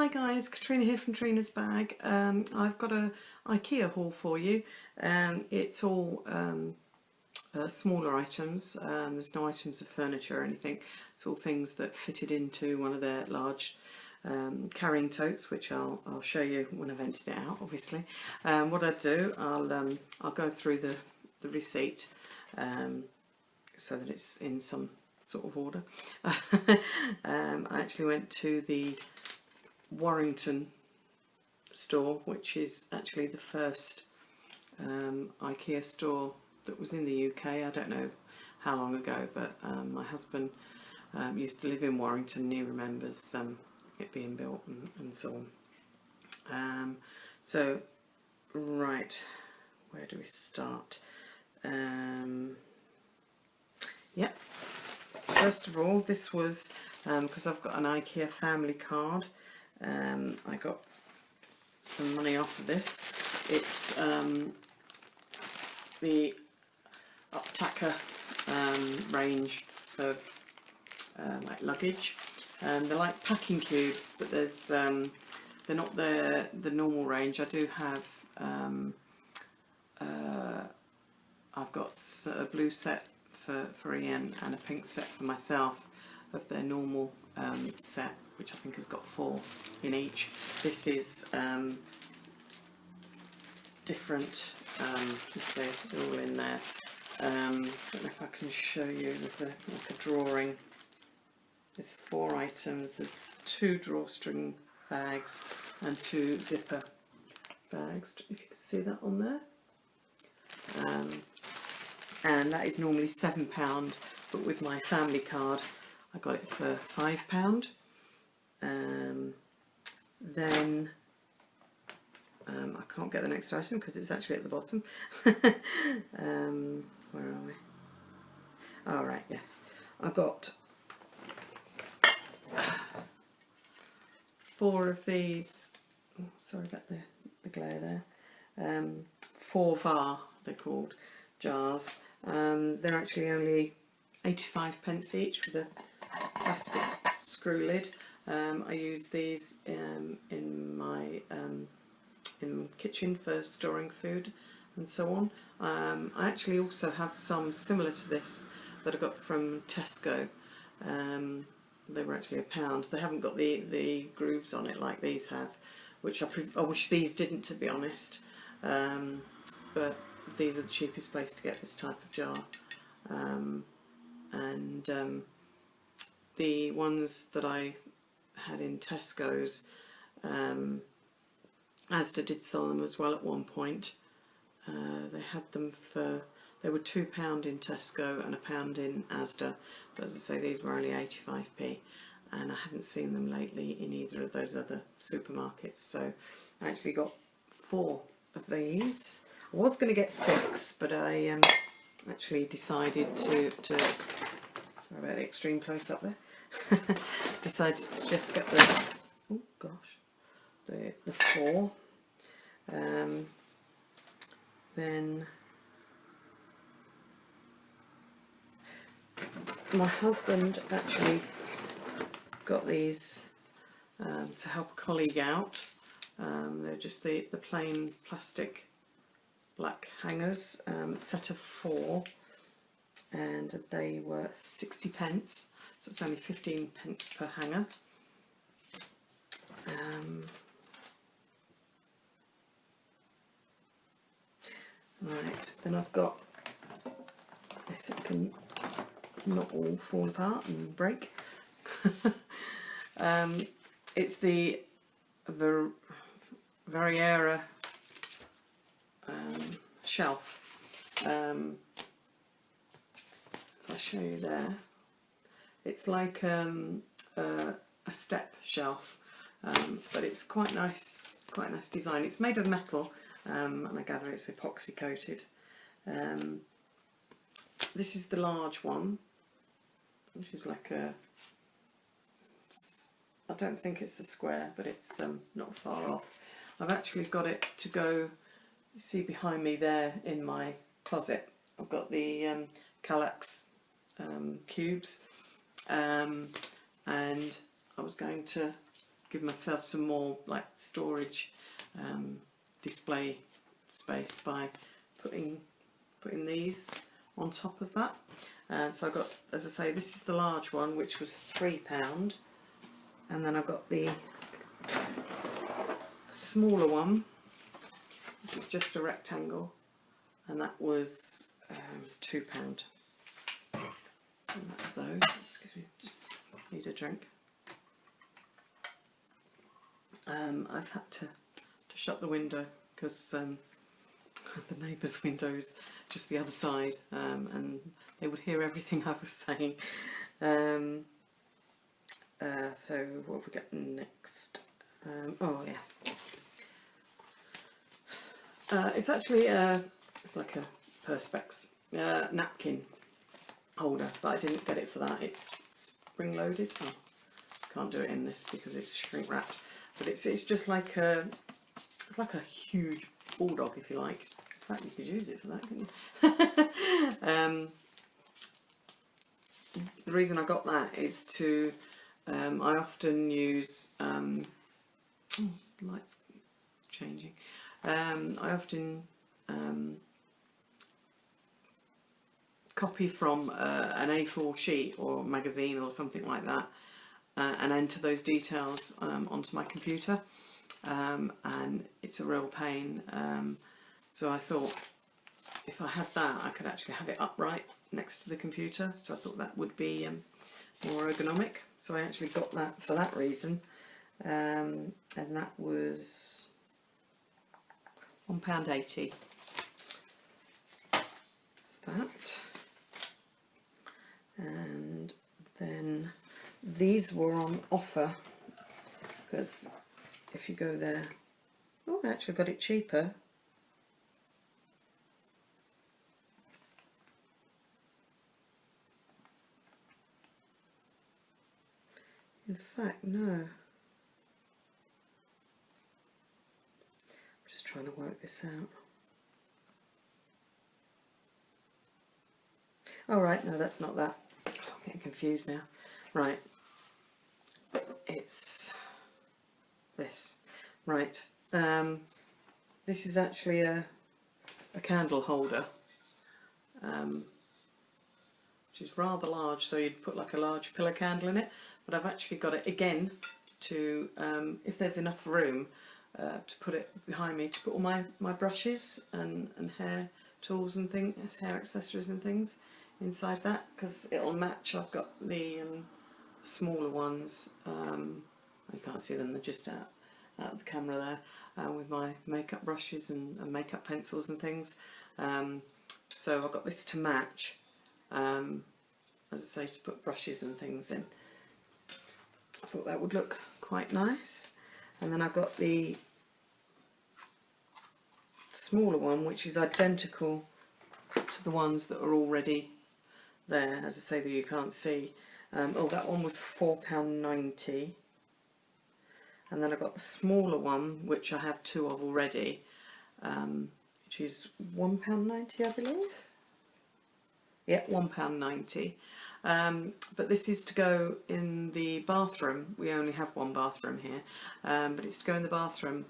Hi guys, Katrina here from Trina's Bag. I've got a Ikea haul for you. It's all smaller items. There's no items of furniture or anything. It's all things that fitted into one of their large carrying totes, which I'll show you when I've emptied it out, obviously. What I do, I'll go through the receipt so that it's in some sort of order. I actually went to the Warrington store, which is actually the first Ikea store that was in the UK. I don't know how long ago, but my husband used to live in Warrington and he remembers it being built and so on. So, right, where do we start? Yep. First of all, this was because I've got an Ikea family card. I got some money off of this. It's the Opteka range of like luggage. They're like packing cubes, but there's they're not the normal range. I do have I've got a blue set for Ian and a pink set for myself of their normal set, which I think has got 4 in each. This is different. They're all in there. Don't know if I can show you. There's like a drawing. There's 4 items. There's 2 drawstring bags and 2 zipper bags. If you can see that on there. And that is normally £7, but with my family card I got it for £5. Then I can't get the next item because it's actually at the bottom. Where are we? All right, yes, I got 4 of these. Oh, sorry about the glare there. 4 VAR they're called, jars. They're actually only 85p each with a plastic screw lid. I use these in my kitchen for storing food and so on. I actually also have some similar to this that I got from Tesco. They were actually £1. They haven't got the grooves on it like these have, which I wish these didn't, to be honest. But these are the cheapest place to get this type of jar. The ones that I had in Tesco's, Asda did sell them as well at one point. They had them for, they were £2 in Tesco and £1 in Asda, but as I say, these were only 85p, and I haven't seen them lately in either of those other supermarkets. So I actually got 4 of these. I was going to get 6, but I actually decided to sorry about the extreme close up there. Decided to just get the, oh gosh, the 4. Then my husband actually got these to help a colleague out. They're just the plain plastic black hangers, set of 4, and they were 60p, so it's only 15p per hanger. Right, then I've got, if it can not all fall apart and break, it's the Verriera shelf. I'll show you there. It's like a step shelf, but it's quite nice design. It's made of metal, and I gather it's epoxy coated. This is the large one, which is like a, I don't think it's a square, but it's not far off. I've actually got it to go, you see behind me there in my closet, I've got the Kallax cubes, and I was going to give myself some more like storage display space by putting these on top of that. So I got, as I say, this is the large one, which was £3, and then I got the smaller one, which is just a rectangle, and that was £2. So that's those. Excuse me, just need a drink. I've had to shut the window because the neighbour's window is just the other side, and they would hear everything I was saying. So what have we got next? Oh yes, it's actually it's like a Perspex napkin holder, but I didn't get it for that. It's spring loaded. Oh, can't do it in this because it's shrink wrapped, but it's just like it's like a huge bulldog, if you like. In fact, you could use it for that, couldn't you? The reason I got that is to I often use lights changing. I often copy from an A4 sheet or magazine or something like that, and enter those details onto my computer, and it's a real pain. So I thought if I had that, I could actually have it upright next to the computer, so I thought that would be more ergonomic. So I actually got that for that reason, and that was £1.80. That's that. And then these were on offer, because if you go there, oh, I actually got it cheaper. In fact, no. I'm just trying to work this out. Oh right, no, that's not that. I'm getting confused now. Right, it's this. Right, this is actually a candle holder, which is rather large, so you'd put like a large pillar candle in it, but I've actually got it again to, if there's enough room, to put it behind me to put all my brushes and hair tools and things, hair accessories and things inside that, because it'll match. I've got the smaller ones, you can't see them, they're just out of the camera there, with my makeup brushes and makeup pencils and things. So I've got this to match, as I say, to put brushes and things in. I thought that would look quite nice. And then I've got the smaller one, which is identical to the ones that are already there, as I say, that you can't see. Oh, that one was £4.90. And then I've got the smaller one, which I have two of already, which is £1.90, I believe. Yeah, £1.90. But this is to go in the bathroom. We only have one bathroom here, but it's to go in the bathroom.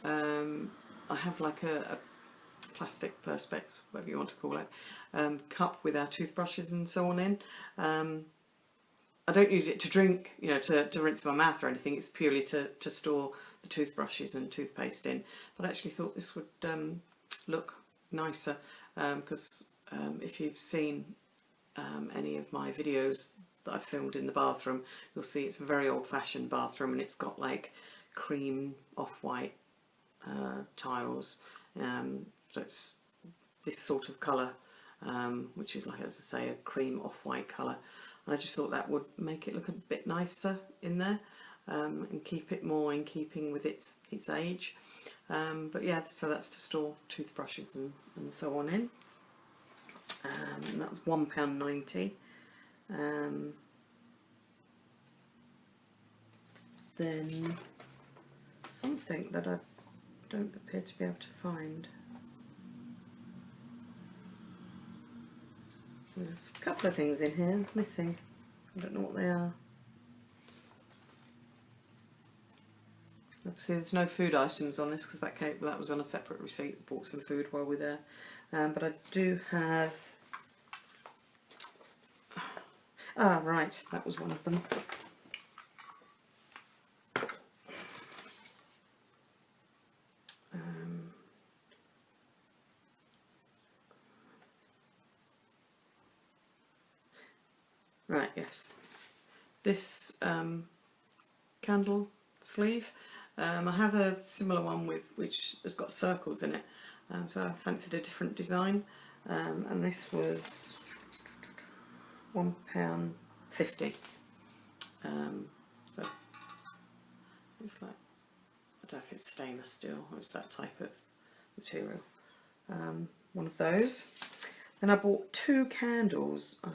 I have like a plastic Perspex, whatever you want to call it, cup with our toothbrushes and so on in. I don't use it to drink, you know, to rinse my mouth or anything. It's purely to store the toothbrushes and toothpaste in. But I actually thought this would look nicer, because if you've seen any of my videos that I've filmed in the bathroom, you'll see it's a very old-fashioned bathroom, and it's got like cream off-white tiles, so it's this sort of colour, which is, like, as I say, a cream off-white colour. And I just thought that would make it look a bit nicer in there, and keep it more in keeping with its age. But yeah, so that's to store toothbrushes and so on in. And that was £1.90. Then something that I don't appear to be able to find. There's a couple of things in here missing. I don't know what they are. obviously there's no food items on this because that was on a separate receipt. I bought some food while we were there. But I do have... Ah, right, that was one of them. Right, yes. This candle sleeve. I have a similar one which has got circles in it, so I fancied a different design, and this was £1.50. So it's like, I don't know if it's stainless steel or it's that type of material. One of those. Then I bought 2 candles. I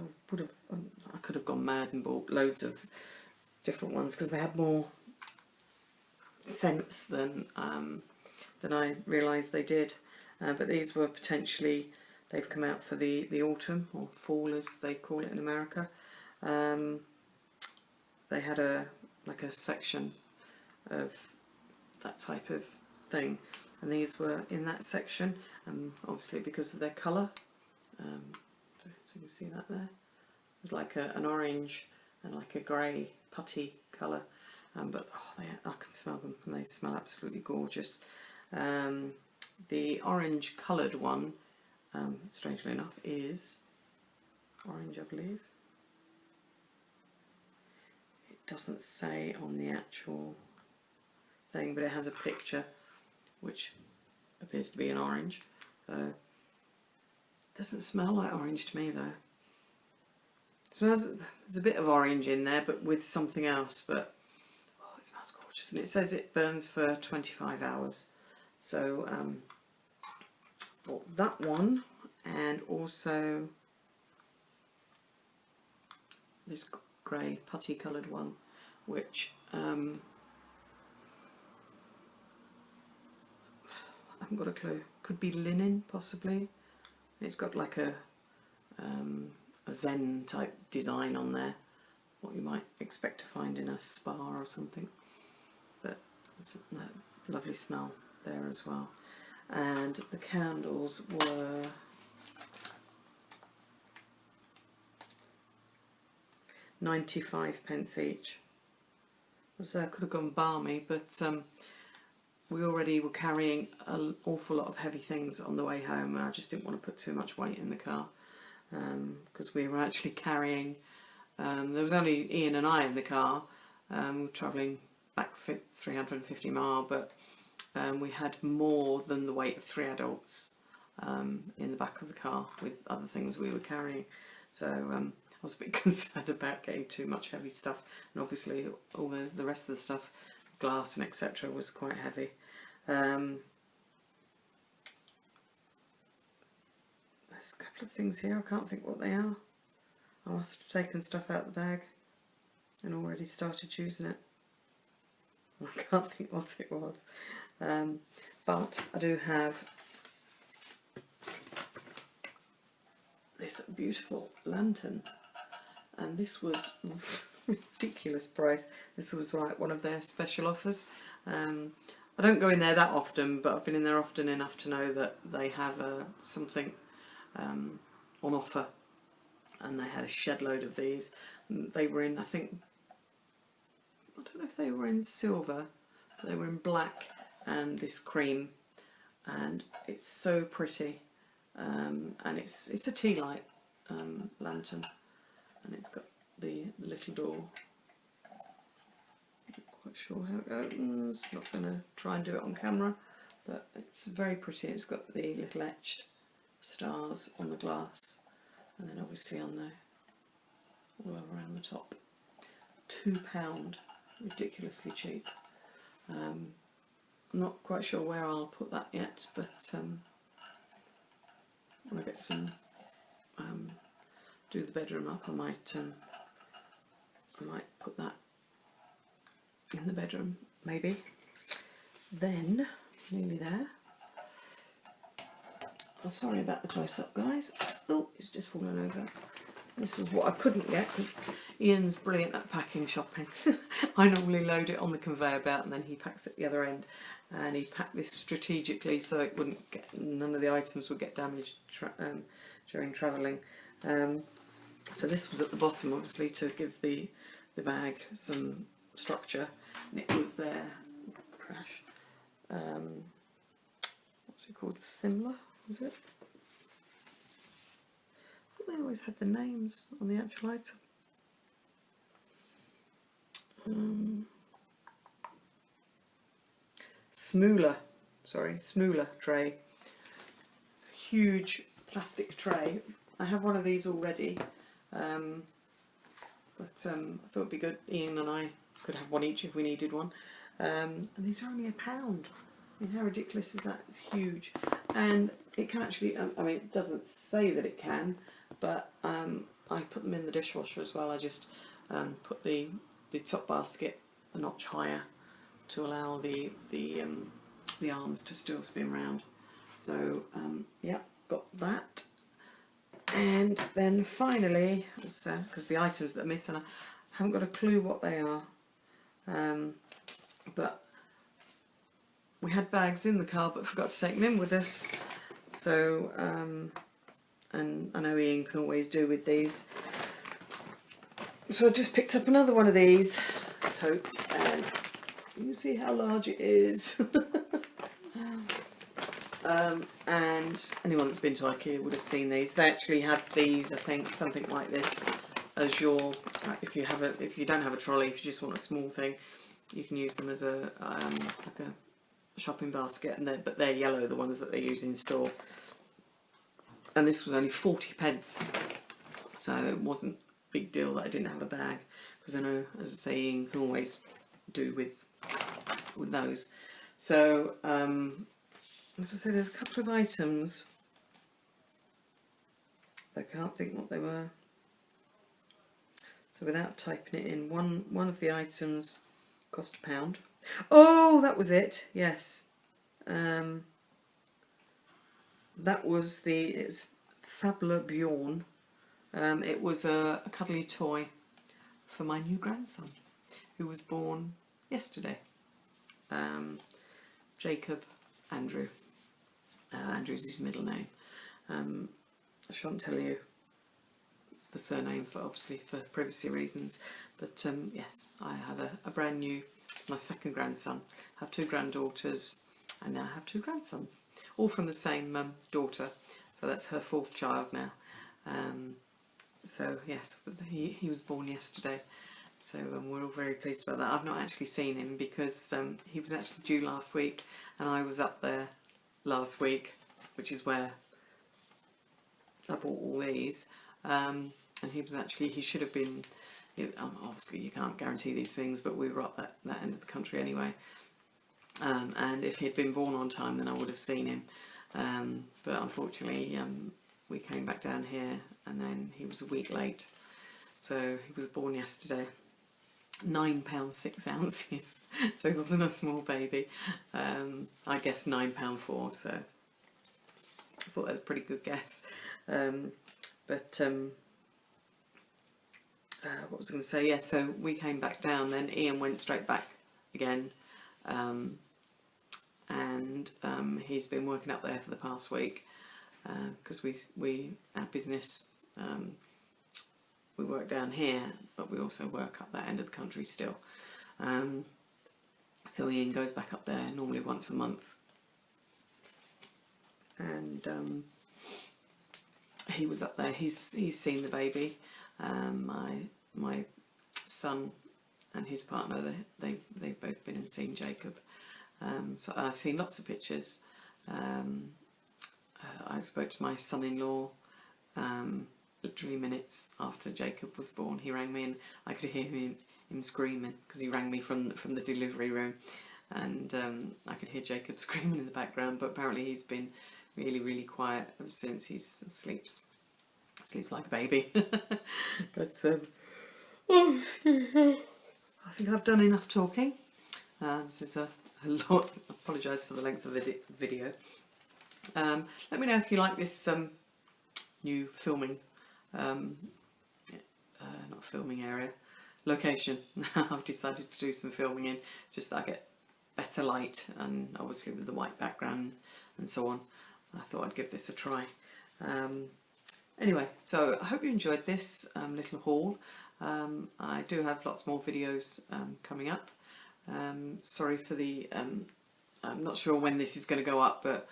could have gone mad and bought loads of different ones because they had more scents than I realised they did. But these were potentially, they've come out for the autumn, or fall as they call it in America. They had like a section of that type of thing, and these were in that section, obviously because of their colour. So you can see that there. It's like an orange and like a grey putty colour, but I can smell them and they smell absolutely gorgeous. The orange coloured one, strangely enough, is orange, I believe. It doesn't say on the actual thing, but it has a picture which appears to be an orange. So doesn't smell like orange to me though. There's a bit of orange in there, but with something else. But oh, it smells gorgeous, and it says it burns for 25 hours. So bought that one, and also this grey putty coloured one, which I haven't got a clue. Could be linen, possibly. It's got like a Zen type design on there, what you might expect to find in a spa or something. But it's a lovely smell there as well. And the candles were £95 each. So I could have gone balmy, but we already were carrying an awful lot of heavy things on the way home, and I just didn't want to put too much weight in the car, because we were actually carrying, there was only Ian and I in the car, we were travelling back 350 miles, but we had more than the weight of 3 adults in the back of the car with other things we were carrying. So I was a bit concerned about getting too much heavy stuff, and obviously all the rest of the stuff, glass and etc., was quite heavy. There's a couple of things here, I can't think what they are. I must have taken stuff out of the bag and already started using it. I can't think what it was. But I do have this beautiful lantern, and this was ridiculous price. This was like one of their special offers. I don't go in there that often, but I've been in there often enough to know that they have something on offer, and they had a shed load of these. They were in, I don't know if they were in silver, but they were in black and this cream, and it's so pretty, and it's a tea light lantern, and it's got the little door. Not quite sure how it opens. Not going to try and do it on camera, but it's very pretty. It's got the little etched stars on the glass, and then obviously on the all around the top. £2, ridiculously cheap. I'm not quite sure where I'll put that yet, but when I get some do the bedroom up, I might put that in the bedroom, maybe. Then, nearly there. Oh, sorry about the close-up, guys. Oh, it's just fallen over. This is what I couldn't get because Ian's brilliant at packing shopping. I normally load it on the conveyor belt and then he packs at the other end. And he packed this strategically so it wouldn't get, none of the items would get damaged during travelling. So this was at the bottom, obviously, to give the bag some structure. And it was there. Crash. What's it called? Simla, was it? They always had the names on the actual item. Smooler tray. It's a huge plastic tray. I have one of these already, but I thought it'd be good. Ian and I could have one each if we needed one. And these are only £1. I mean, how ridiculous is that? It's huge, and it can actually. I mean, it doesn't say that it can. But I put them in the dishwasher as well. I just put the top basket a notch higher to allow the arms to still spin round. So yeah, got that. And then finally, as I said, because the items that are missing, I haven't got a clue what they are. But we had bags in the car, but forgot to take them in with us. So. And I know Ian can always do with these. So I just picked up another one of these totes, and you can see how large it is. And anyone that's been to Ikea would have seen these. They actually have these, I think, something like this as your, if you don't have a trolley, if you just want a small thing, you can use them as a like a shopping basket. And but they're yellow, the ones that they use in store. And this was only 40p, so it wasn't a big deal that I didn't have a bag, because I know, as I say, Ian can always do with those. So, as I say, there's a couple of items. I can't think what they were. So without typing it in, one of the items cost £1. Oh, that was it. Yes. That was it's Fabula Bjorn. It was a cuddly toy for my new grandson, who was born yesterday. Jacob Andrew. Andrew's his middle name. I shan't tell you the surname for privacy reasons, but yes, I have a brand new. It's my second grandson. I have 2 granddaughters, and now I have 2 grandsons, all from the same daughter, so that's her 4th child now. So yes, he was born yesterday, so we're all very pleased about that. I've not actually seen him because he was actually due last week, and I was up there last week, which is where I bought all these, and he should have been, obviously you can't guarantee these things, but we were up that end of the country anyway. And if he'd been born on time, then I would have seen him. But unfortunately, we came back down here, and then he was a week late. So he was born yesterday. £9 6 ounces. So he wasn't a small baby. I guess £9 so I thought that was a pretty good guess. What was I going to say? Yeah, so we came back down. Then Ian went straight back again. And he's been working up there for the past week, because our business, we work down here, but we also work up that end of the country still. So Ian goes back up there normally once a month, and he was up there. He's seen the baby. My son and his partner, they've both been and seen Jacob. So I've seen lots of pictures. I spoke to my son-in-law literally minutes after Jacob was born. He rang me, and I could hear him screaming, because he rang me from the delivery room, and I could hear Jacob screaming in the background. But apparently he's been really, really quiet ever since. He sleeps like a baby. But I think I've done enough talking. This is a lot. I apologise for the length of the video. Let me know if you like this new filming not filming area, location. I've decided to do some filming in, just that I get better light, and obviously with the white background and so on, I thought I'd give this a try. Anyway, so I hope you enjoyed this little haul. I do have lots more videos coming up. Sorry for the, I'm not sure when this is going to go up, but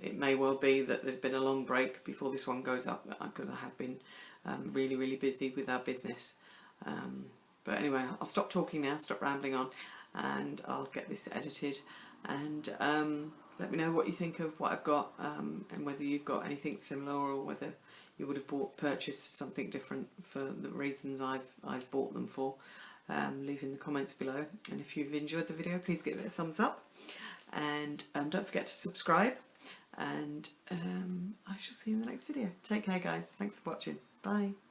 it may well be that there's been a long break before this one goes up, because I have been really busy with our business. But anyway, I'll stop talking now, stop rambling on, and I'll get this edited, and let me know what you think of what I've got, and whether you've got anything similar, or whether you would have purchased something different for the reasons I've bought them for. Leave in the comments below, and if you've enjoyed the video, please give it a thumbs up, and don't forget to subscribe, and I shall see you in the next video. Take care guys, thanks for watching, bye.